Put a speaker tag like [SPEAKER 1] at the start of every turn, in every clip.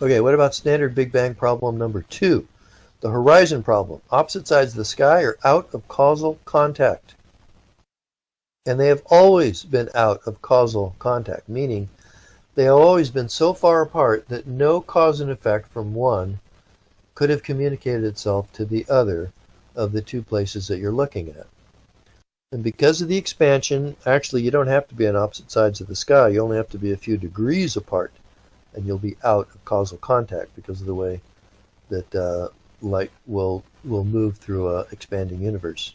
[SPEAKER 1] Okay, what about standard Big Bang problem number 2? The horizon problem. Opposite sides of the sky are out of causal contact. And they have always been out of causal contact, meaning they have always been so far apart that no cause and effect from one could have communicated itself to the other of the two places that you're looking at. And because of the expansion, actually you don't have to be on opposite sides of the sky. You only have to be a few degrees apart, and you'll be out of causal contact because of the way that light will move through an expanding universe.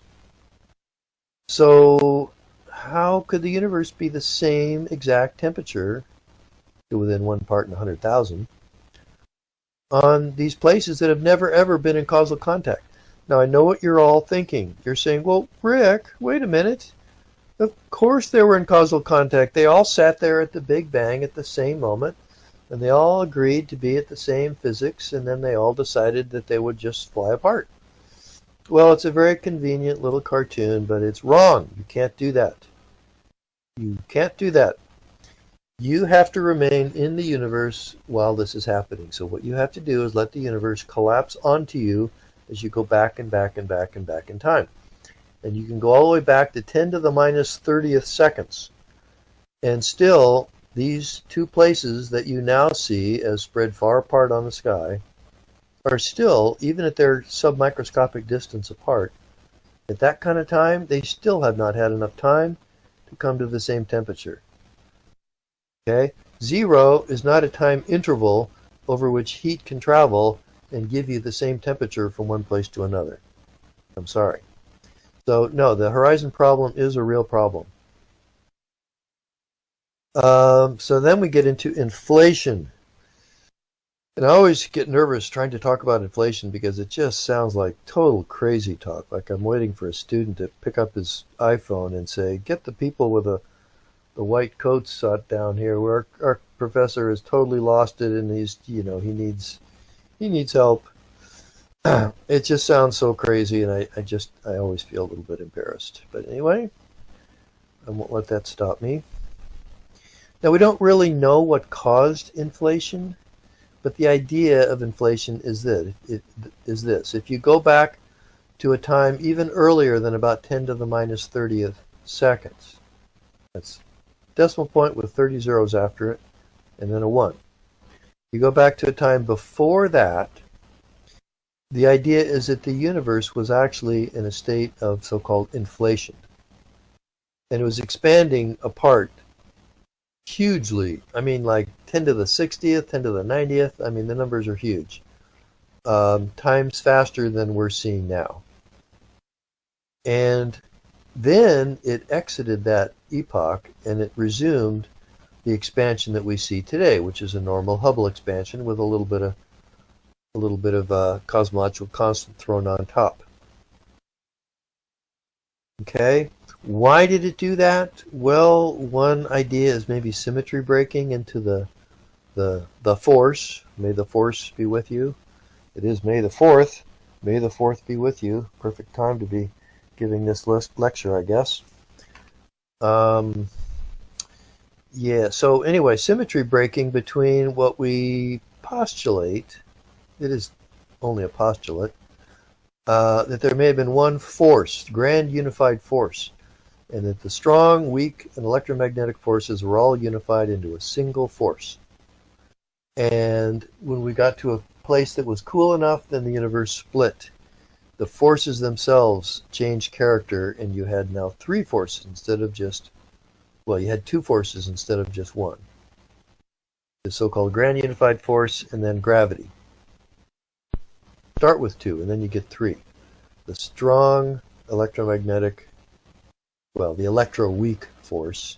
[SPEAKER 1] So how could the universe be the same exact temperature to within 1 part in 100,000 on these places that have never ever been in causal contact? Now I know what you're all thinking. You're saying, well, Rick, wait a minute. Of course they were in causal contact. They all sat there at the Big Bang at the same moment, and they all agreed to be at the same physics, and then they all decided that they would just fly apart. Well, it's a very convenient little cartoon, but it's wrong. You can't do that. You can't do that. You have to remain in the universe while this is happening. So what you have to do is let the universe collapse onto you as you go back and back and back and back in time. And you can go all the way back to 10 to the minus 30th seconds. And still, these two places that you now see as spread far apart on the sky are still, even at their submicroscopic distance apart, at that kind of time, they still have not had enough time to come to the same temperature. Okay? 0 is not a time interval over which heat can travel and give you the same temperature from one place to another. I'm sorry. So, no, the horizon problem is a real problem. So then we get into inflation. And I always get nervous trying to talk about inflation because it just sounds like total crazy talk. Like I'm waiting for a student to pick up his iPhone and say, get the people with the white coats down here where our professor has totally lost it and he's, he needs help. It just sounds so crazy, and I always feel a little bit embarrassed. But anyway, I won't let that stop me. Now, we don't really know what caused inflation, but the idea of inflation is this. If you go back to a time even earlier than about 10 to the minus 30th seconds, that's decimal point with 30 zeros after it, and then a 1. You go back to a time before that, the idea is that the universe was actually in a state of so-called inflation. And it was expanding apart hugely. I mean, like 10 to the 60th, 10 to the 90th. I mean, the numbers are huge. Times faster than we're seeing now. And then it exited that epoch and it resumed the expansion that we see today, which is a normal Hubble expansion with a little bit of cosmological constant thrown on top. Okay, why did it do that? Well, one idea is maybe symmetry breaking into the force. May the force be with you. It is May the 4th. May the 4th be with you. Perfect time to be giving this lecture, I guess. Yeah, so anyway, symmetry breaking between what we postulate, it is only a postulate, that there may have been one force, grand unified force, and that the strong, weak, and electromagnetic forces were all unified into a single force. And when we got to a place that was cool enough, then the universe split. The forces themselves changed character, and you had now 3 forces instead of just, well, you had 2 forces instead of just 1. The so-called grand unified force and then gravity. Start with 2, and then you get 3. The strong electromagnetic, well, the electro-weak force.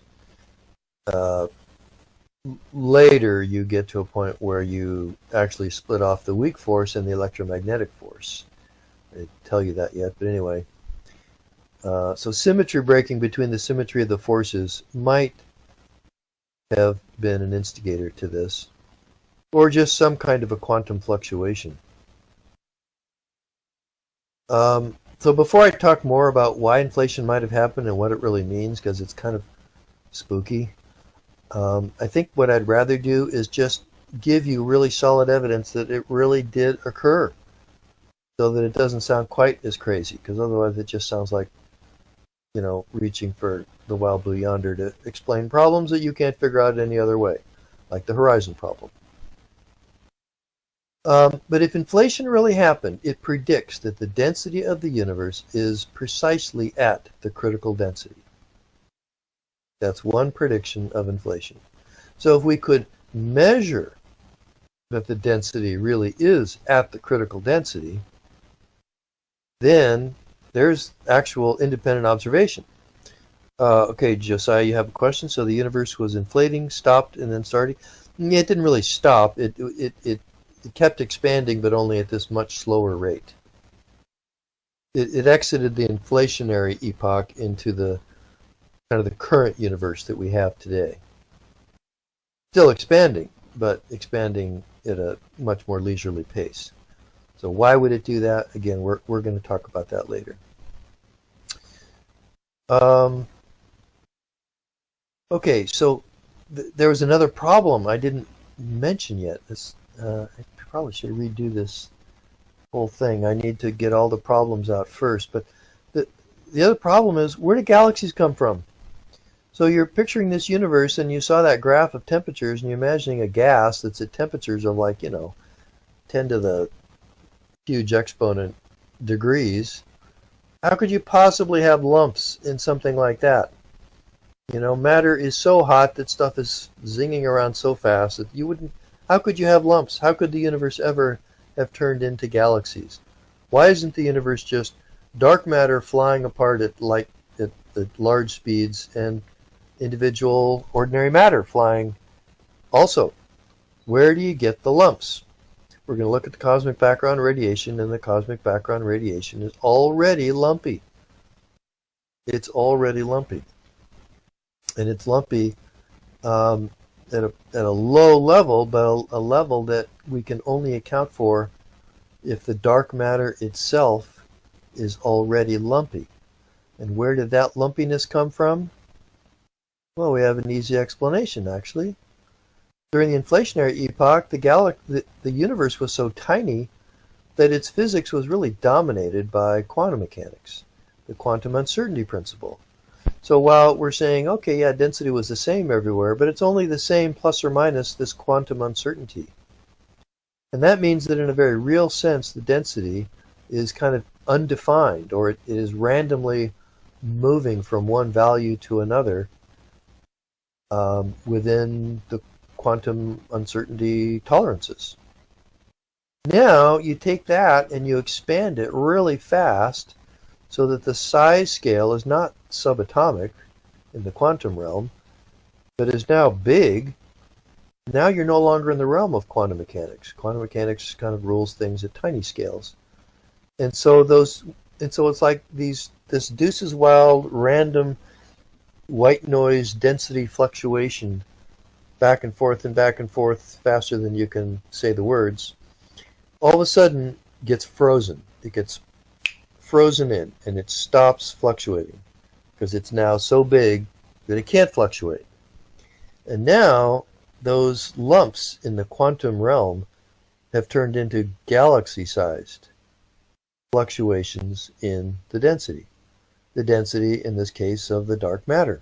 [SPEAKER 1] Later, you get to a point where you actually split off the weak force and the electromagnetic force. I didn't tell you that yet, but anyway. So symmetry breaking between the symmetry of the forces might have been an instigator to this, or just some kind of a quantum fluctuation. So before I talk more about why inflation might have happened and what it really means, because it's kind of spooky, I think what I'd rather do is just give you really solid evidence that it really did occur, so that it doesn't sound quite as crazy, because otherwise it just sounds like, reaching for the wild blue yonder to explain problems that you can't figure out any other way, like the horizon problem. But if inflation really happened, it predicts that the density of the universe is precisely at the critical density. That's one prediction of inflation. So if we could measure that the density really is at the critical density, then there's actual independent observation. Okay, Josiah, you have a question? So the universe was inflating, stopped, and then starting? Yeah, it didn't really stop. It kept expanding, but only at this much slower rate. It exited the inflationary epoch into the kind of the current universe that we have today. Still expanding, but expanding at a much more leisurely pace. So why would it do that? Again, we're going to talk about that later. Okay, so there was another problem I didn't mention yet. I probably should redo this whole thing. I need to get all the problems out first. But the other problem is, where do galaxies come from? So you're picturing this universe, and you saw that graph of temperatures, and you're imagining a gas that's at temperatures of 10 to the huge exponent degrees. How could you possibly have lumps in something like that? Matter is so hot that stuff is zinging around so fast that you wouldn't. How could you have lumps? How could the universe ever have turned into galaxies? Why isn't the universe just dark matter flying apart at large speeds, and individual ordinary matter flying also? Where do you get the lumps? We're going to look at the cosmic background radiation, and the cosmic background radiation is already lumpy. It's already lumpy. And it's lumpy at a low level, but a level that we can only account for if the dark matter itself is already lumpy. And where did that lumpiness come from? Well, we have an easy explanation, actually. During the inflationary epoch, the universe was so tiny that its physics was really dominated by quantum mechanics, the quantum uncertainty principle. So while we're saying, okay, yeah, density was the same everywhere, but it's only the same plus or minus this quantum uncertainty. And that means that in a very real sense, the density is kind of undefined, or it is randomly moving from one value to another within the quantum uncertainty tolerances. Now you take that and you expand it really fast so that the size scale is not subatomic in the quantum realm, but is now big. Now you're no longer in the realm of quantum mechanics. Quantum mechanics kind of rules things at tiny scales. And so it's like this Deuce's Wild random white noise density fluctuation back and forth faster than you can say the words, all of a sudden gets frozen. It gets frozen in, and it stops fluctuating because it's now so big that it can't fluctuate. And now those lumps in the quantum realm have turned into galaxy-sized fluctuations in the density in this case of the dark matter.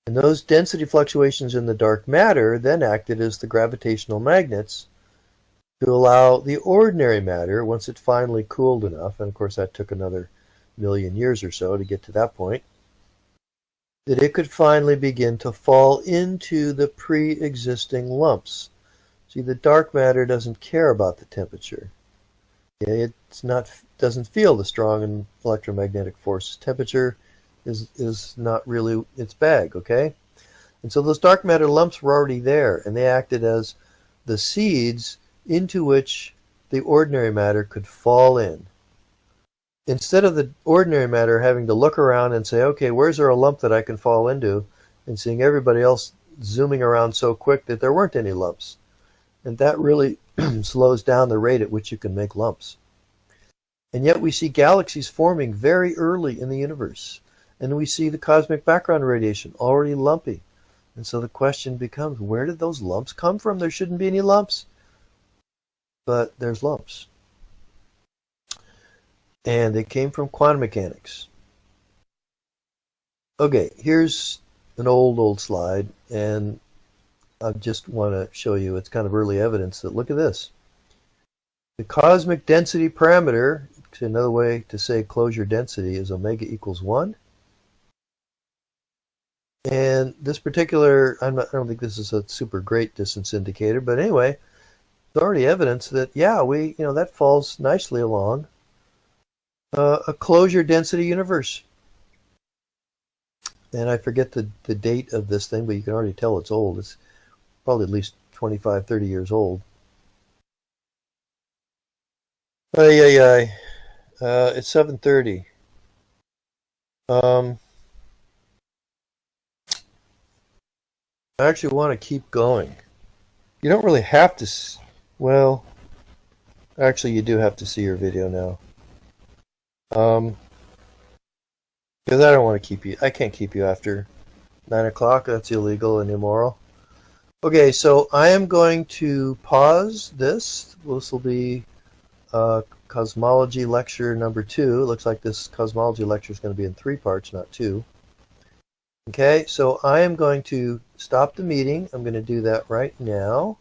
[SPEAKER 1] And those density fluctuations in the dark matter then acted as the gravitational magnets to allow the ordinary matter, once it finally cooled enough, and of course that took another million years or so to get to that point, that it could finally begin to fall into the pre-existing lumps. See, the dark matter doesn't care about the temperature. Okay? Doesn't feel the strong electromagnetic force. Temperature is not really its bag, okay? And so those dark matter lumps were already there, and they acted as the seeds into which the ordinary matter could fall in. Instead of the ordinary matter having to look around and say, okay, where's there a lump that I can fall into, and seeing everybody else zooming around so quick that there weren't any lumps. And that really slows down the rate at which you can make lumps. And yet we see galaxies forming very early in the universe. And we see the cosmic background radiation already lumpy. And so the question becomes, where did those lumps come from? There shouldn't be any lumps, but there's lumps. And they came from quantum mechanics. Okay, here's an old slide, and I just want to show you, it's kind of early evidence that, look at this. The cosmic density parameter, another way to say closure density, is omega equals 1. And this particular, I don't think this is a super great distance indicator, but anyway, there's already evidence that, yeah, that falls nicely along a closure density universe. And I forget the date of this thing, but you can already tell it's old. It's probably at least 25, 30 years old. It's 7:30. I actually want to keep going. You don't really have to, well, actually you do have to see your video now. Because I don't want to keep you, I can't keep you after 9 o'clock, that's illegal and immoral. Okay, so I am going to pause this. This will be Cosmology lecture number 2. It looks like this Cosmology lecture is going to be in 3 parts, not 2. Okay, so I am going to stop the meeting. I'm going to do that right now.